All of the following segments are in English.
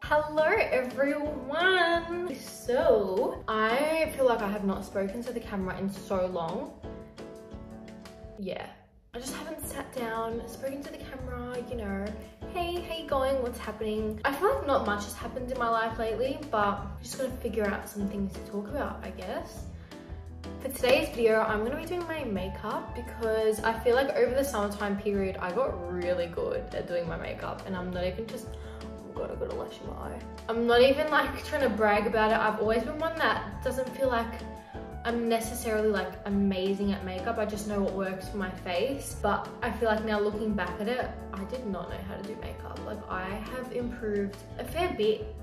Hello everyone! So, I feel like I have not spoken to the camera in so long. Yeah. I just haven't sat down, spoken to the camera, you know, hey, how you going? What's happening? I feel like not much has happened in my life lately, but I'm just gonna figure out some things to talk about, I guess. For today's video, I'm gonna be doing my makeup because I feel like over the summertime period, I got really good at doing my makeup, and I'm not even just, oh god, I got a lash in my eye. I'm not even like trying to brag about it. I've always been one that doesn't feel like I'm necessarily like amazing at makeup. I just know what works for my face. But I feel like now looking back at it, I did not know how to do makeup. Like I have improved a fair bit.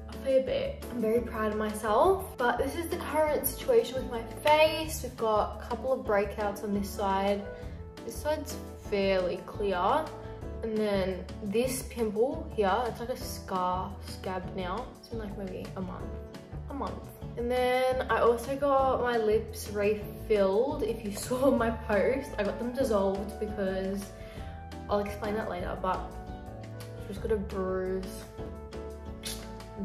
I'm very proud of myself. But this is the current situation with my face. We've got a couple of breakouts on this side. This side's fairly clear. And then this pimple here, it's like a scab now. It's been like maybe a month. And then I also got my lips refilled. If you saw my post, I got them dissolved because I'll explain that later, but I've just got a bruise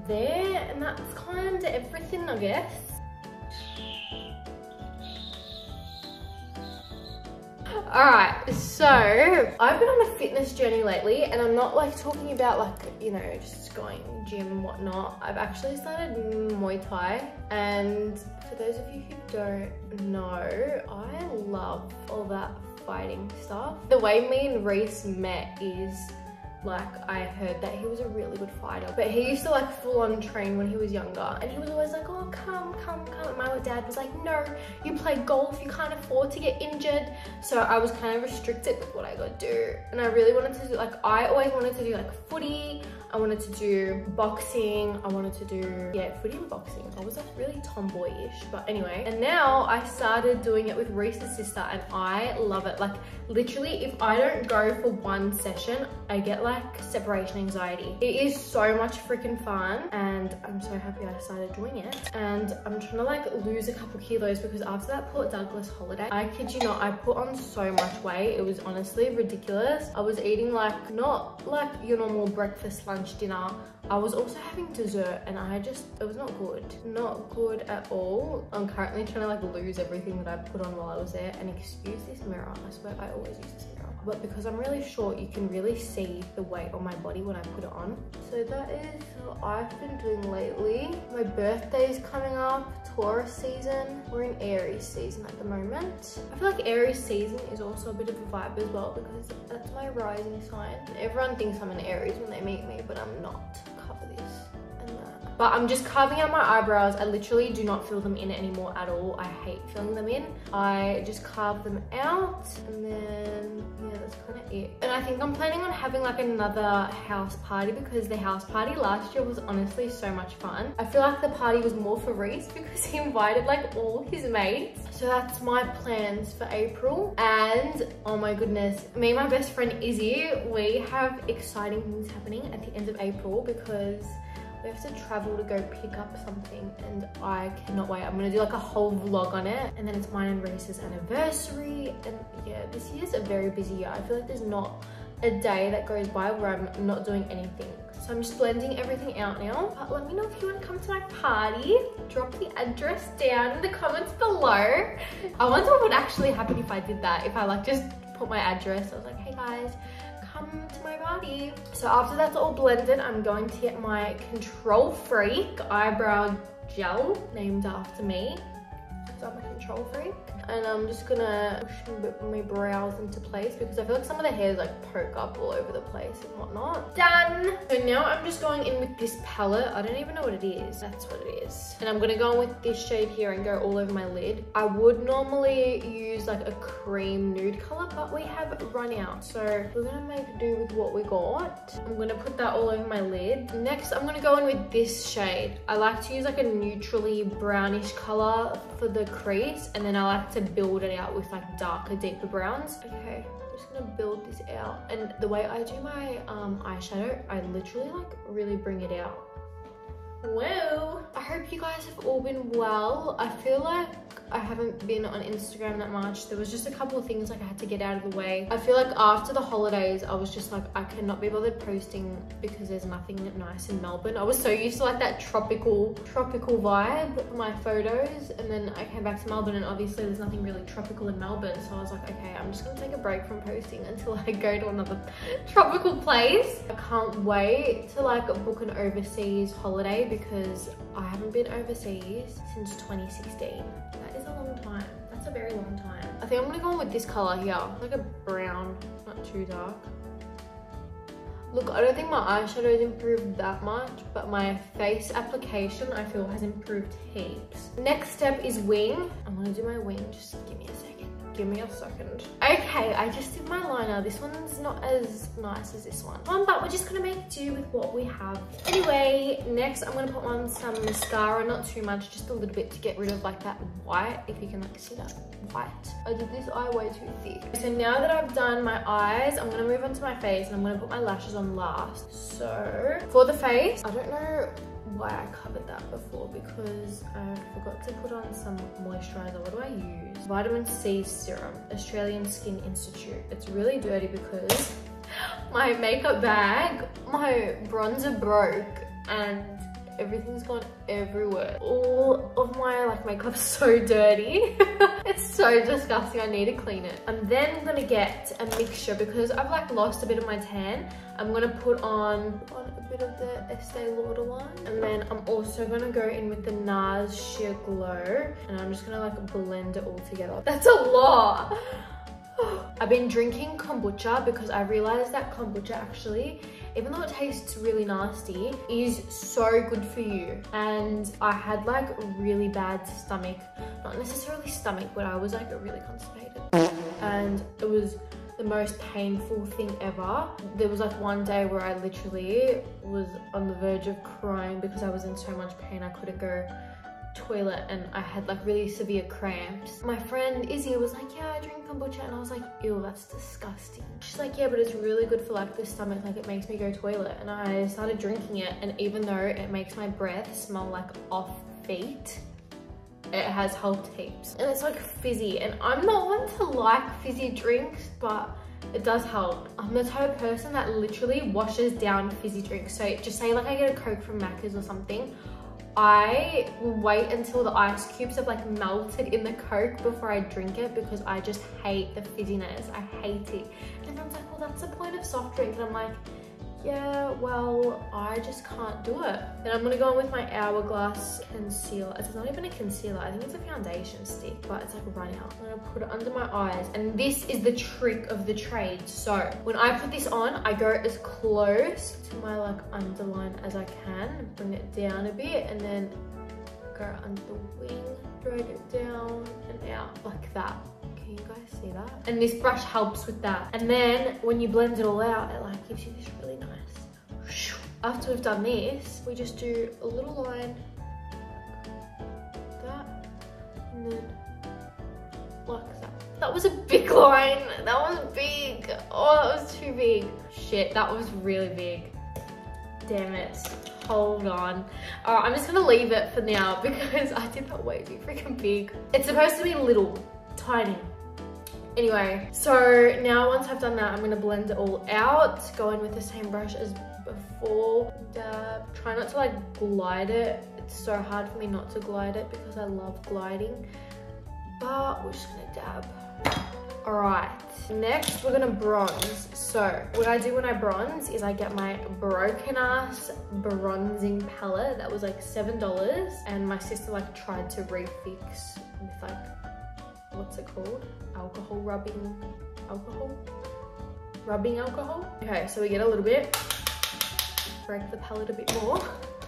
there, and that's kind of everything, I guess. Alright, so I've been on a fitness journey lately, and I'm not like talking about like, you know, just going gym and whatnot. I've actually started Muay Thai, and for those of you who don't know, I love all that fighting stuff. The way me and Reese met is like, I heard that he was a really good fighter, but he used to like full on train when he was younger, and he was always like, oh, come. And my dad was like, no, you play golf, you can't afford to get injured. So I was kind of restricted with what I could do, and I really wanted to do, like, I always wanted to do like footy, I wanted to do boxing, I wanted to do, yeah, footy and boxing. I was like really tomboyish, but anyway. And now I started doing it with Reese's sister, and I love it. Like literally, if I don't go for one session, I get like separation anxiety. It is so much freaking fun, and I'm so happy I started doing it. And I'm trying to like lose a couple kilos because after that Port Douglas holiday, I kid you not, I put on so much weight. It was honestly ridiculous. I was eating like, not like your normal breakfast, lunch, dinner. I was also having dessert, and it was not good at all. I'm currently trying to like lose everything that I put on while I was there. And excuse this mirror, I swear I always use this mirror, but because I'm really short, you can really see the weight on my body when I put it on. So that is what I've been doing lately. My birthday is coming up, Taurus season. We're in Aries season at the moment. I feel like Aries season is also a bit of a vibe as well because that's my rising sign. Everyone thinks I'm an Aries when they meet me, but I'm not. Cover this and that. But I'm just carving out my eyebrows. I literally do not fill them in anymore at all. I hate filling them in. I just carve them out, and then yeah, that's kind of it. And I think I'm planning on having like another house party because the house party last year was honestly so much fun. I feel like the party was more for Reese because he invited like all his mates. So that's my plans for April. And oh my goodness, me and my best friend Izzy, we have exciting things happening at the end of April because we have to travel to go pick up something, and I cannot wait. I'm gonna do like a whole vlog on it, and then it's mine and Reese's anniversary. And yeah, this year's a very busy year. I feel like there's not a day that goes by where I'm not doing anything. So I'm just blending everything out now. But let me know if you want to come to my party. Drop the address down in the comments below. I wonder what would actually happen if I did that. If I like just put my address, I was like, hey guys, come to my party. So after that's all blended, I'm going to get my Control Freak eyebrow gel named after me. So I'm a Control Freak. And I'm just gonna push my brows into place because I feel like some of the hairs like poke up all over the place and whatnot. Done! So now I'm just going in with this palette. I don't even know what it is. That's what it is. And I'm gonna go in with this shade here and go all over my lid. I would normally use like a cream nude color, but we have run out. So we're gonna make do with what we got. I'm gonna put that all over my lid. Next, I'm gonna go in with this shade. I like to use like a neutrally brownish color for the crease, and then I like to build it out with like darker, deeper browns. Okay, I'm just gonna build this out. And the way I do my eyeshadow, I literally like really bring it out. Whoa! I hope you guys have all been well. I feel like I haven't been on Instagram that much. There was just a couple of things like I had to get out of the way. I feel like after the holidays, I was just like, I cannot be bothered posting because there's nothing nice in Melbourne. I was so used to like that tropical vibe for my photos, and then I came back to Melbourne and obviously there's nothing really tropical in Melbourne. So I was like, okay, I'm just gonna take a break from posting until I go to another tropical place. I can't wait to like book an overseas holiday because I haven't been overseas since 2016. That is a long time. That's a very long time. I think I'm gonna go on with this color here, like a brown, not too dark. Look, I don't think my eyeshadow has improved that much, but my face application I feel has improved heaps. Next step is wing. I'm gonna do my wing, just give me a second. Give me a second. Okay, I just did my liner. This one's not as nice as this one. But we're just gonna make do with what we have. Anyway, next I'm gonna put on some mascara, not too much, just a little bit to get rid of like that white, if you can like see that white. I did this eye way too thick. So now that I've done my eyes, I'm gonna move on to my face and I'm gonna put my lashes on last. So for the face, I don't know why I covered that before because I forgot to put on some moisturizer. What do I use? Vitamin C serum, Australian Skin Institute. It's really dirty because my makeup bag, my bronzer broke and everything's gone everywhere. All of my like makeup's so dirty. It's so disgusting. I need to clean it. I'm then gonna get a mixture because I've like lost a bit of my tan. I'm gonna put on a bit of the Estee Lauder one, and then I'm also gonna go in with the NARS Sheer Glow, and I'm just gonna like blend it all together. That's a lot. I've been drinking kombucha because I realized that kombucha actually, even though it tastes really nasty, is so good for you. And I had like really bad stomach, not necessarily stomach, but I was like really constipated. And it was the most painful thing ever. There was like one day where I literally was on the verge of crying because I was in so much pain. I couldn't go toilet and I had like really severe cramps. My friend Izzy was like, yeah, I drink kombucha, and I was like, ew, that's disgusting. She's like, yeah, but it's really good for like the stomach, like it makes me go toilet. And I started drinking it, and even though it makes my breath smell like off feet, it has helped heaps. And it's like fizzy, and I'm not one to like fizzy drinks, but it does help. I'm the type of person that literally washes down fizzy drinks. So just say like I get a Coke from Macca's or something, I will wait until the ice cubes have like melted in the Coke before I drink it because I just hate the fizziness. I hate it. And everyone's like, well, that's the point of soft drink. And I'm like, yeah, well, I just can't do it. Then I'm gonna go in with my Hourglass concealer. It's not even a concealer, I think it's a foundation stick, but it's like running out. I'm gonna put it under my eyes, and this is the trick of the trade. So when I put this on, I go as close to my like underline as I can, bring it down a bit, and then go under the wing, drag it down and out like that. Can you guys see that? And this brush helps with that. And then when you blend it all out, it like gives you this really nice. After we've done this, we just do a little line like that, and then like that. That was a big line. That was big. Oh, that was too big. Shit, that was really big. Damn it. Hold on. All right, I'm just gonna leave it for now because I did that way too freaking big. It's supposed to be little, tiny. Anyway, so now once I've done that, I'm gonna blend it all out, go in with the same brush as before, dab. Try not to like glide it. It's so hard for me not to glide it because I love gliding, but we're just gonna dab. All right, next we're gonna bronze. So what I do when I bronze is I get my broken ass bronzing palette that was like $7, and my sister like tried to refix with like, what's it called? Rubbing alcohol. Okay, so we get a little bit, break the palette a bit more,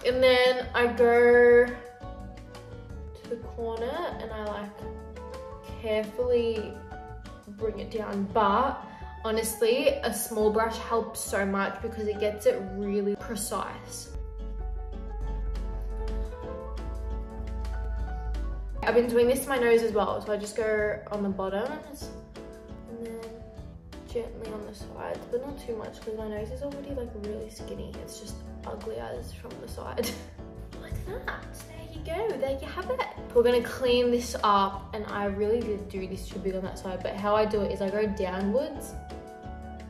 and then I go to the corner and I like carefully bring it down. But honestly, a small brush helps so much because it gets it really precise. I've been doing this to my nose as well, so I just go on the bottoms and then gently on the sides, but not too much because my nose is already like really skinny. It's just ugly as from the side. Like that. There you go, there you have it. We're gonna clean this up, and I really did do this too big on that side, but how I do it is I go downwards.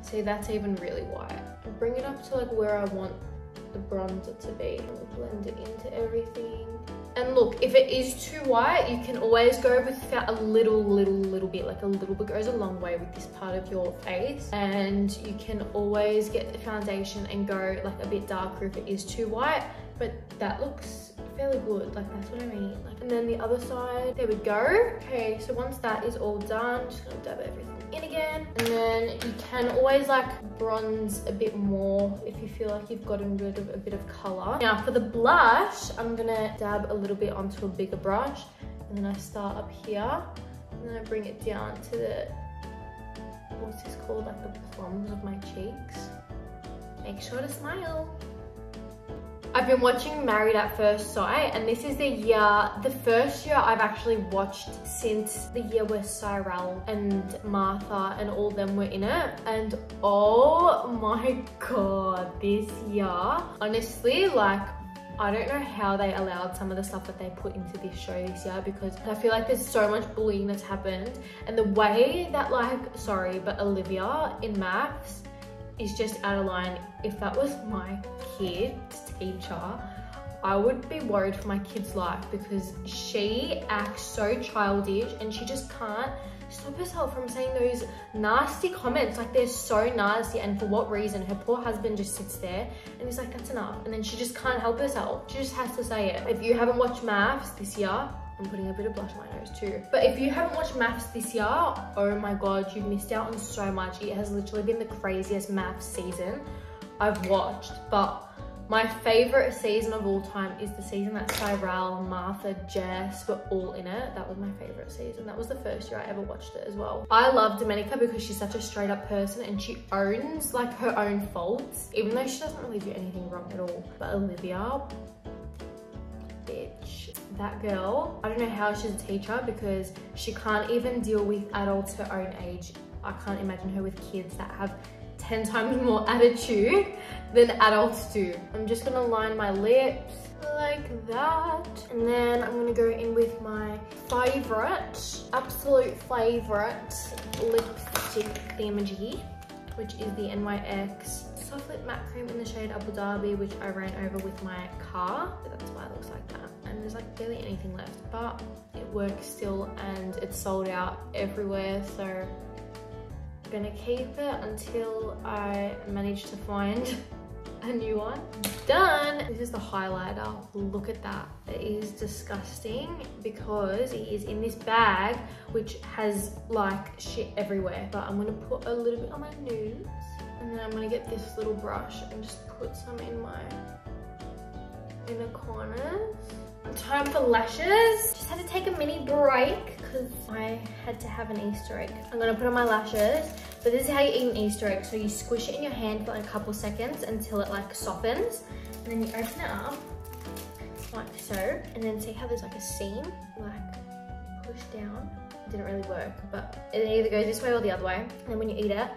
See, that's even really white. I bring it up to like where I want the bronzer to be. I'll blend it into everything. And look, if it is too white, you can always go with a little bit, like a little bit goes a long way with this part of your face. And you can always get the foundation and go like a bit darker if it is too white, but that looks fairly good, like that's what I mean. Like, and then the other side, there we go. Okay, so once that is all done, just gonna dab everything in again. And then you can always like bronze a bit more if you feel like you've gotten rid of a bit of color. Now for the blush, I'm gonna dab a little bit onto a bigger brush, and then I start up here, and then I bring it down to the, what's this called, like the plums of my cheeks. Make sure to smile. I've been watching Married at First Sight, and this is the first year I've actually watched since the year where Cyrell and Martha and all them were in it. And oh my god, this year, honestly, like, I don't know how they allowed some of the stuff that they put into this show this year, because I feel like there's so much bullying that's happened. And the way that, like, sorry, but Olivia in maths is just out of line. If that was my kid's teacher, I would be worried for my kid's life, because she acts so childish and she just can't stop herself from saying those nasty comments. Like, they're so nasty, and for what reason? Her poor husband just sits there and he's like, that's enough, and then she just can't help herself. She just has to say it. If you haven't watched maths this year, I'm putting a bit of blush on my nose too, but if you haven't watched maths this year, oh my god, you've missed out on so much. It has literally been the craziest maths season I've watched. But my favorite season of all time is the season that Cyrell, Martha, Jess were all in it. That was my favorite season. That was the first year I ever watched it as well. I love Domenica because she's such a straight up person, and she owns like her own faults, even though she doesn't really do anything wrong at all. But Olivia, bitch, that girl, I don't know how she's a teacher, because she can't even deal with adults her own age. I can't imagine her with kids that have 10 times more attitude than adults do. I'm just gonna line my lips like that, and then I'm gonna go in with my favorite, absolute favorite lipstick thingamajiggy, which is the NYX Soft Lip Matte Cream in the shade Abu Dhabi, which I ran over with my car. That's why it looks like that. And there's like barely anything left, but it works still, and it's sold out everywhere. So I'm gonna keep it until I manage to find a new one. Done. This is the highlighter. Look at that. It is disgusting because it is in this bag which has like shit everywhere. But I'm gonna put a little bit on my nose, and then I'm gonna get this little brush and just put some in my inner corners. Time for lashes. Just had to take a mini break because I had to have an Easter egg. I'm gonna put on my lashes, but this is how you eat an Easter egg. So you squish it in your hand for like a couple seconds until it like softens, and then you open it up like so, and then see how there's like a seam, like push down. It didn't really work, but it either goes this way or the other way. And then when you eat it,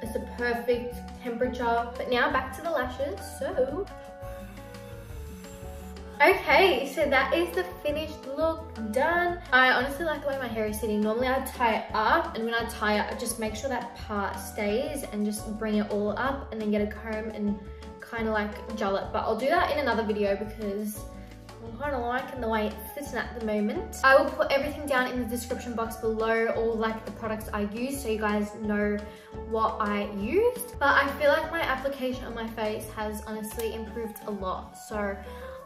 it's the perfect temperature. But now back to the lashes. So, okay, so that is the finished look. Done. I honestly like the way my hair is sitting. Normally I tie it up, and when I tie it, I just make sure that part stays and just bring it all up, and then get a comb and kind of like gel it. But I'll do that in another video because I'm kind of liking the way it's sitting at the moment. I will put everything down in the description box below, all like the products I use, so you guys know what I used. But I feel like my application on my face has honestly improved a lot, so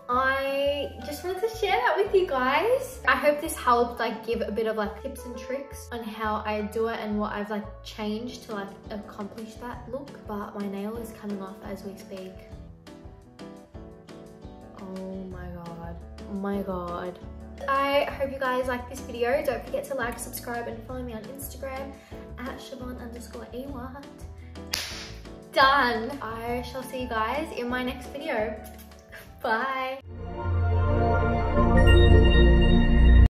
I just wanted to share that with you guys. I hope this helped like give a bit of like tips and tricks on how I do it and what I've like changed to like accomplish that look. But my nail is coming off as we speak. Oh my god, oh my god. I hope you guys like this video. Don't forget to like, subscribe, and follow me on Instagram at Siobhan_Awad. Done. I shall see you guys in my next video. Bye.